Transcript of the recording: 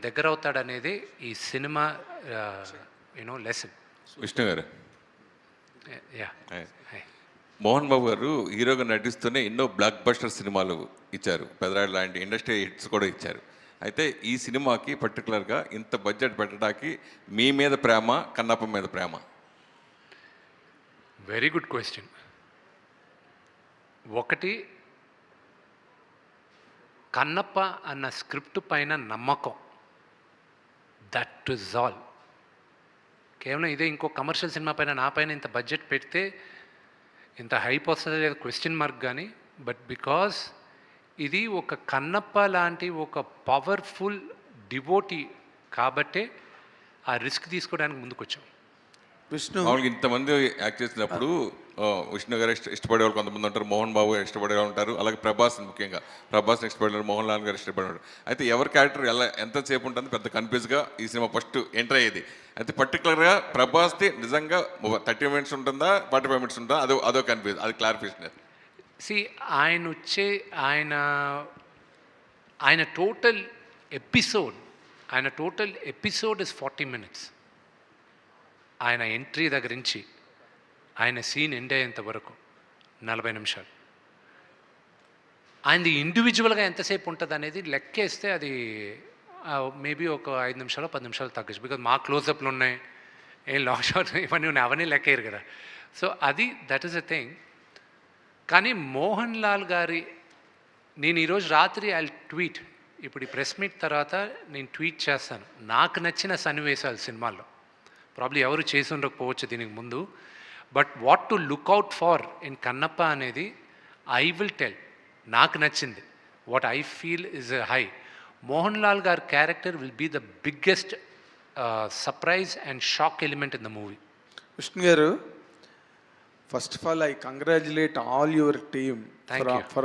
దగ్గర అవుతాడనేది ఈ cinema lesson. Vishnu గారు, యా మోహన్ బాబు గారు హీరోగా నటిస్తూనే ఎన్నో బ్లాక్ బస్టర్ సినిమాలు ఇచ్చారు, పెదరాడు లాంటి ఇండస్ట్రీ హిట్స్ కూడా ఇచ్చారు. అయితే ఈ సినిమాకి పర్టికులర్గా ఇంత బడ్జెట్ పెట్టడానికి మీ మీద ప్రేమ, కన్నప్ప మీద ప్రేమ? Very good question. ఒకటి, కన్నప్ప అన్న స్క్రిప్ట్ పైన నమ్మకం, దట్ ఇస్ ఆల్. కేవలం ఇదే ఇంకో కమర్షియల్ సినిమా పైన నా పైన ఇంత బడ్జెట్ పెడితే ఇంత హైప్ వస్తుంది లేదా క్వశ్చన్ మార్క్, కానీ బట్ బికాస్ ఇది ఒక కన్నప్ప లాంటి ఒక పవర్ఫుల్ డివోటీ కాబట్టే ఆ రిస్క్ తీసుకోవడానికి ముందుకు వచ్చాం. విష్ణు ఇంతమంది యాక్ట్ చేసినప్పుడు విష్ణు గారు ఇష్టపడే వాళ్ళు కొంతమంది ఉంటారు, మోహన్ బాబు గారు ఇష్టపడే వాళ్ళు ఉంటారు, అలాగే ప్రభాస్, ముఖ్యంగా ప్రభాస్ని ఇష్టపడే మోహన్ లాల్ గారు ఇష్టపడేవాడు. అయితే ఎవరి క్యారెక్టర్ ఎంతసేపు ఉంటుంది పెద్ద కన్ఫ్యూజ్గా ఈ సినిమా ఫస్ట్ ఎంటర్ అయ్యేది. అయితే పర్టికులర్గా ప్రభాస్ది నిజంగా 30 మినిట్స్ ఉంటుందా, 45 మినిట్స్ ఉంటుందా, అదో కన్ఫ్యూజ్, అది క్లారిఫికేషన్. ఆయన టోటల్ ఎపిసోడ్ ఇస్ 40 మినిట్స్. ఆయన ఎంట్రీ దగ్గర నుంచి ఆయన సీన్ ఎండ్ అయ్యేంత వరకు 40 నిమిషాలు. ఆయనది ఇండివిజువల్గా ఎంతసేపు ఉంటుంది అనేది లెక్కేస్తే అది మేబీ ఒక 5 నిమిషాలు 10 నిమిషాలు తగ్గచ్చు. బికాజ్ మా క్లోజప్లు ఉన్నాయి, ఏం లాంగ్ షాట్ ఇవన్నీ ఉన్నాయి, అవన్నీ లెక్కేయరు కదా. సో అది దట్ ఈస్ ఎ థింగ్. కానీ మోహన్ లాల్ గారి, నేను ఈరోజు రాత్రి ఐ ట్వీట్, ఇప్పుడు ఈ ప్రెస్ మీట్ తర్వాత నేను ట్వీట్ చేస్తాను నాకు నచ్చిన సన్నివేశాలు సినిమాల్లో. ప్రాబ్లీ ఎవరు చేసి ఉండకపోవచ్చు దీనికి ముందు, but what to look out for in Kannappa అనేది ఐ విల్ టెల్. నాకు నచ్చింది, what I feel is high. Mohan Lal గారి character will be the biggest surprise and shock element in the movie. Vishnu గారు, first of all I congratulate all your team Thank you. for